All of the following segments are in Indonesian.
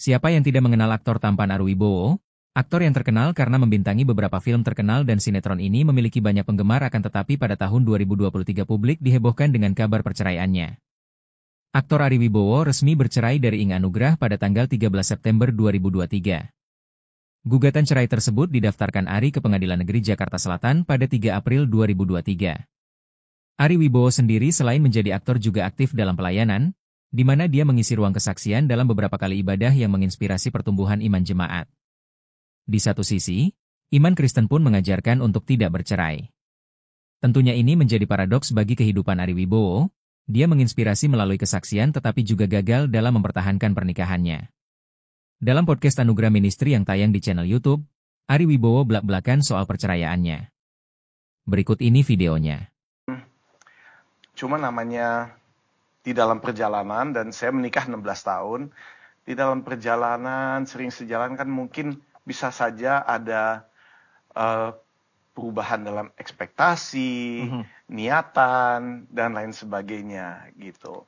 Siapa yang tidak mengenal aktor tampan Ari Wibowo? Aktor yang terkenal karena membintangi beberapa film terkenal dan sinetron ini memiliki banyak penggemar, akan tetapi pada tahun 2023 publik dihebohkan dengan kabar perceraiannya. Aktor Ari Wibowo resmi bercerai dari Inge Anugrah pada tanggal 13 September 2023. Gugatan cerai tersebut didaftarkan Ari ke Pengadilan Negeri Jakarta Selatan pada 3 April 2023. Ari Wibowo sendiri selain menjadi aktor juga aktif dalam pelayanan, di mana dia mengisi ruang kesaksian dalam beberapa kali ibadah yang menginspirasi pertumbuhan iman jemaat. Di satu sisi, iman Kristen pun mengajarkan untuk tidak bercerai. Tentunya ini menjadi paradoks bagi kehidupan Ari Wibowo. Dia menginspirasi melalui kesaksian tetapi juga gagal dalam mempertahankan pernikahannya. Dalam podcast Anugerah Ministry yang tayang di channel YouTube, Ari Wibowo belak-belakan soal perceraiannya. Berikut ini videonya. Cuma namanya di dalam perjalanan, dan saya menikah 16 tahun, di dalam perjalanan sering sejalan kan mungkin bisa saja ada perubahan dalam ekspektasi, niatan, dan lain sebagainya gitu.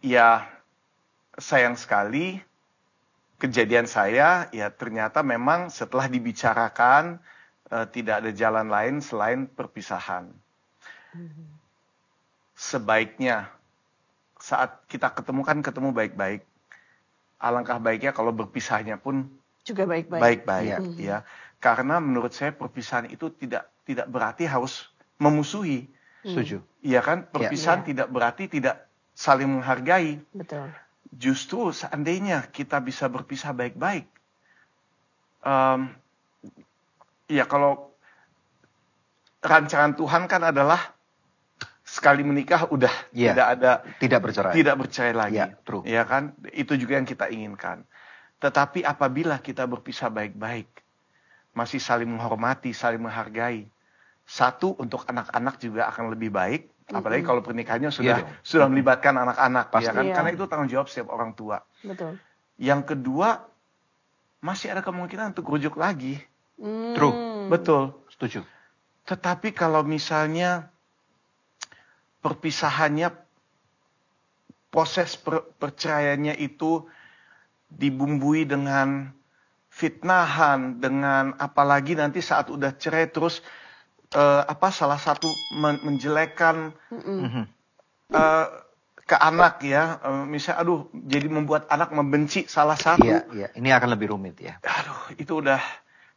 Ya sayang sekali kejadian saya, ya ternyata memang setelah dibicarakan tidak ada jalan lain selain perpisahan. Sebaiknya saat kita ketemu baik-baik. Alangkah baiknya kalau berpisahnya pun juga baik-baik. Ya. Karena menurut saya perpisahan itu tidak berarti harus memusuhi. Setuju. Iya kan? Perpisahan tidak berarti tidak saling menghargai. Betul. Justru seandainya kita bisa berpisah baik-baik. Ya kalau rancangan Tuhan kan adalah sekali menikah udah tidak bercerai lagi. Ya kan? Itu juga yang kita inginkan. Tetapi apabila kita berpisah baik-baik, masih saling menghormati, saling menghargai. Satu, untuk anak-anak juga akan lebih baik, apalagi kalau pernikahannya sudah melibatkan anak-anak, ya kan? Karena itu tanggung jawab setiap orang tua. Betul. Yang kedua, masih ada kemungkinan untuk rujuk lagi. True. Betul. Setuju. Tetapi kalau misalnya perpisahannya, proses perceraiannya itu dibumbui dengan fitnahan, dengan apalagi nanti saat udah cerai terus salah satu menjelekan ke anak ya, misalnya jadi membuat anak membenci salah satu. Iya, ini akan lebih rumit ya. Itu udah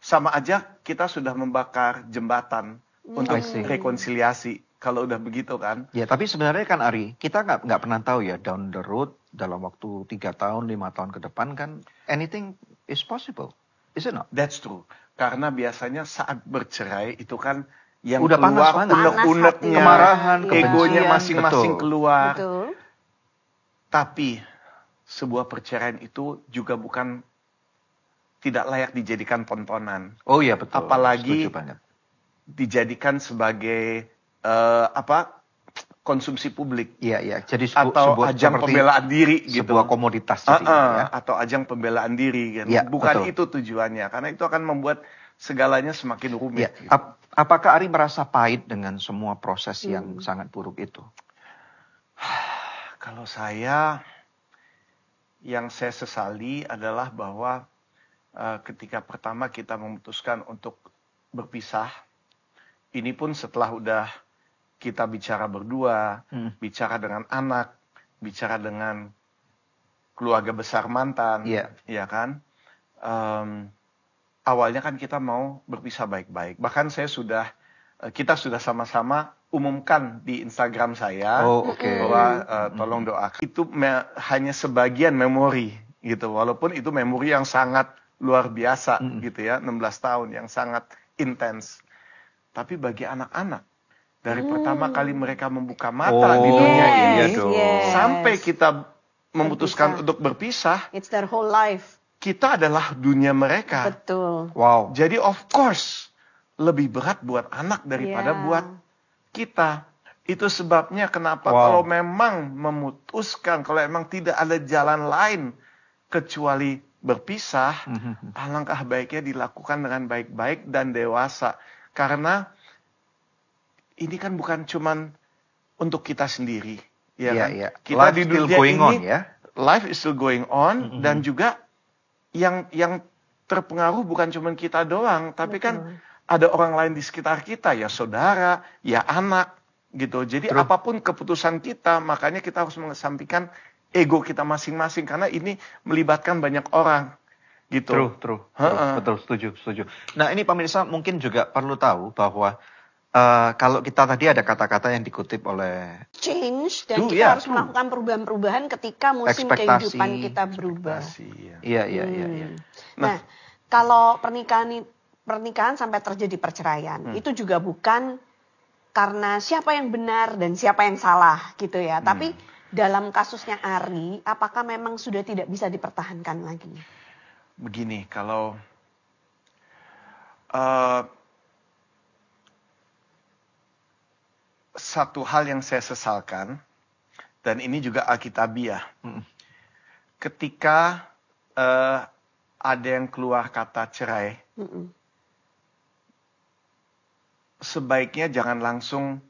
sama aja kita sudah membakar jembatan untuk rekonsiliasi. Kalau udah begitu kan. Ya, tapi sebenarnya kan Ari, kita nggak pernah tahu ya down the road dalam waktu 3 tahun, 5 tahun ke depan kan anything is possible. Is it not? That's true. Karena biasanya saat bercerai itu kan yang udah keluar unek-uneknya, kemarahan, egonya masing-masing keluar. Betul. Tapi sebuah perceraian itu juga bukan tidak layak dijadikan tontonan. Oh iya betul. Apalagi dijadikan sebagai konsumsi publik. Iya. Jadi atau ajang pembelaan diri gitu. Sebuah komoditas ya. Atau ajang pembelaan diri kan. Ya, bukan betul. itu tujuannya, karena itu akan membuat segalanya semakin rumit. Ya. Gitu. Apakah Ari merasa pahit dengan semua proses yang sangat buruk itu? Kalau saya, yang saya sesali adalah bahwa ketika pertama kita memutuskan untuk berpisah, ini pun setelah udah kita bicara berdua, bicara dengan anak, bicara dengan keluarga besar mantan, ya kan? Awalnya kan kita mau berpisah baik-baik. Bahkan kita sudah sama-sama umumkan di Instagram saya bahwa tolong doakan. Itu hanya sebagian memori, gitu. Walaupun itu memori yang sangat luar biasa, gitu ya, 16 tahun yang sangat intens. Tapi bagi anak-anak, dari pertama kali mereka membuka mata di dunia ini, sampai kita memutuskan untuk berpisah, it's their whole life. Kita adalah dunia mereka. Betul. Wow. Jadi of course, lebih berat buat anak daripada buat kita. Itu sebabnya kenapa kalau memang memutuskan, kalau memang tidak ada jalan lain kecuali berpisah, alangkah baiknya dilakukan dengan baik-baik dan dewasa. Karena ini kan bukan cuman untuk kita sendiri, ya kan? Kita Life di still dunia going ini on, ya? life is still going on, dan juga yang terpengaruh bukan cuma kita doang, tapi kan ada orang lain di sekitar kita, ya saudara, ya anak, gitu. Jadi apapun keputusan kita, makanya kita harus mengesampingkan ego kita masing-masing, karena ini melibatkan banyak orang, gitu. True. Betul, setuju. Nah, ini pemirsa mungkin juga perlu tahu bahwa kalau kita tadi ada kata-kata yang dikutip oleh change, dan kita harus melakukan perubahan-perubahan ketika musim kehidupan kita berubah. Iya. Nah, kalau pernikahan sampai terjadi perceraian, itu juga bukan karena siapa yang benar dan siapa yang salah gitu ya. Tapi dalam kasusnya Ari, apakah memang sudah tidak bisa dipertahankan lagi? Begini, kalau satu hal yang saya sesalkan, dan ini juga alkitabiah, ketika ada yang keluar kata cerai, sebaiknya jangan langsung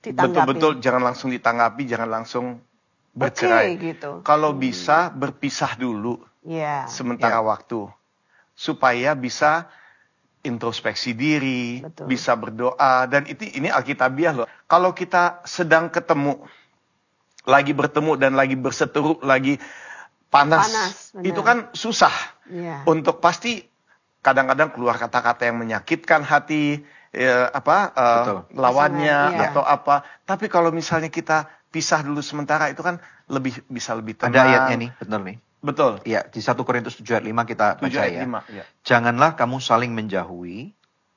betul-betul jangan langsung ditanggapi, jangan langsung bercerai. Gitu. Kalau bisa berpisah dulu sementara waktu, supaya bisa introspeksi diri, bisa berdoa, dan ini alkitabiah loh. Kalau kita sedang lagi bertemu dan lagi berseteru, lagi panas itu kan susah. Untuk pasti kadang-kadang keluar kata-kata yang menyakitkan hati lawannya atau apa. Tapi kalau misalnya kita pisah dulu sementara, itu kan bisa lebih tenang. Ada ayatnya nih, betul nih. Betul. Iya, di 1 Korintus 7 ayat 5 kita baca ya. Janganlah kamu saling menjauhi,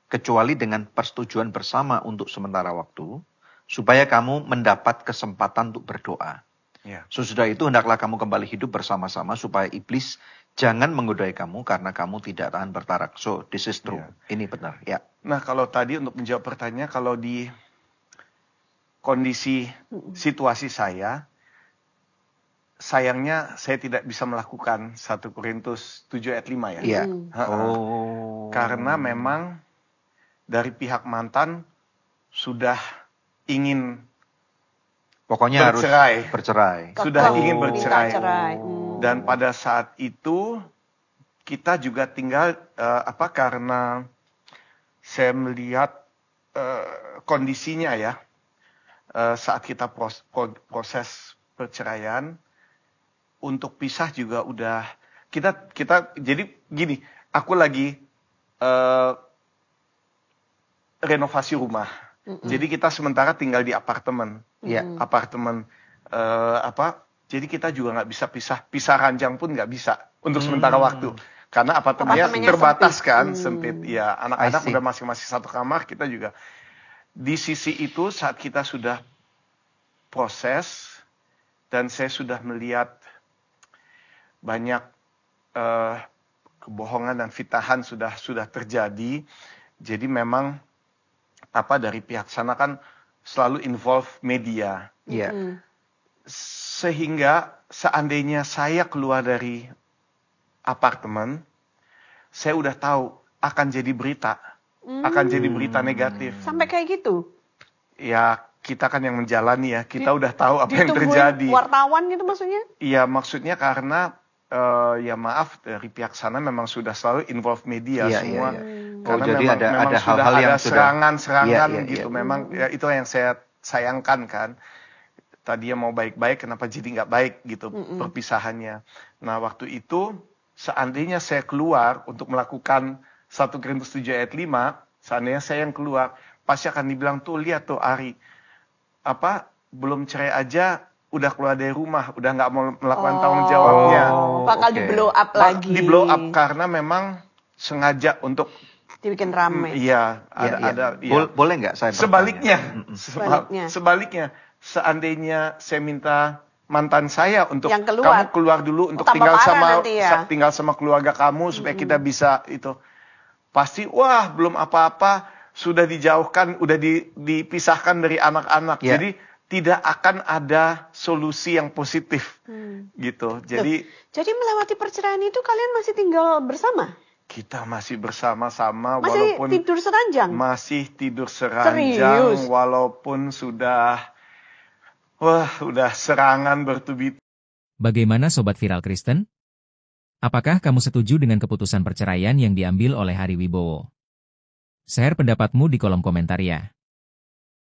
kecuali dengan persetujuan bersama untuk sementara waktu, supaya kamu mendapat kesempatan untuk berdoa. Sesudah itu hendaklah kamu kembali hidup bersama-sama, supaya iblis jangan menggodai kamu karena kamu tidak tahan bertarak. So, this is true. Ini benar, ya. Nah, kalau tadi untuk menjawab pertanyaan, kalau di kondisi situasi sayangnya saya tidak bisa melakukan 1 Korintus 7 ayat 5 ya. Karena memang dari pihak mantan sudah ingin bercerai. Sudah ingin bercerai. Dan pada saat itu kita juga tinggal karena saya melihat kondisinya ya, saat kita proses perceraian, untuk pisah juga udah kita jadi gini, aku lagi renovasi rumah. Jadi kita sementara tinggal di apartemen. Apartemen jadi kita juga nggak bisa pisah ranjang pun nggak bisa untuk sementara waktu, karena apartemennya terbatas kan, sempit. Ya, anak-anak udah masing-masing satu kamar, kita juga. Di sisi itu saat kita sudah proses dan saya sudah melihat banyak kebohongan dan fitnahan sudah terjadi. Jadi memang dari pihak sana kan selalu involve media. Sehingga seandainya saya keluar dari apartemen, saya udah tahu akan jadi berita. Akan jadi berita negatif. Sampai kayak gitu? Ya, kita kan yang menjalani ya. Kita udah tahu apa yang terjadi. Wartawan gitu maksudnya? Iya, maksudnya karena ya maaf, dari pihak sana memang sudah selalu involve media semua. Karena jadi memang ada sudah hal-hal yang serangan gitu. Memang ya, itu yang saya sayangkan kan. Tadi mau baik-baik, kenapa jadi nggak baik gitu perpisahannya. Nah, waktu itu seandainya saya keluar untuk melakukan 1 Korintus 7 ayat 5, seandainya saya yang keluar, pasti akan dibilang, tuh lihat tuh Ari, belum cerai aja udah keluar dari rumah, udah nggak mau melakukan tanggung jawabnya. Bakal di blow up lagi. Di blow up karena memang sengaja untuk dibikin ramai. Iya, ada. Boleh nggak saya Sebaliknya, seandainya saya minta mantan saya untuk kamu keluar dulu untuk tinggal sama keluarga kamu supaya kita bisa itu, pasti belum apa-apa sudah dijauhkan, udah dipisahkan dari anak-anak. Jadi tidak akan ada solusi yang positif gitu. Jadi melewati perceraian itu kalian masih tinggal bersama? Kita masih bersama-sama, walaupun tidur seranjang. Masih tidur seranjang. Serius? Walaupun sudah serangan bertubi Bagaimana Sobat Viral Kristen? Apakah kamu setuju dengan keputusan perceraian yang diambil oleh Ari Wibowo? Share pendapatmu di kolom komentar ya.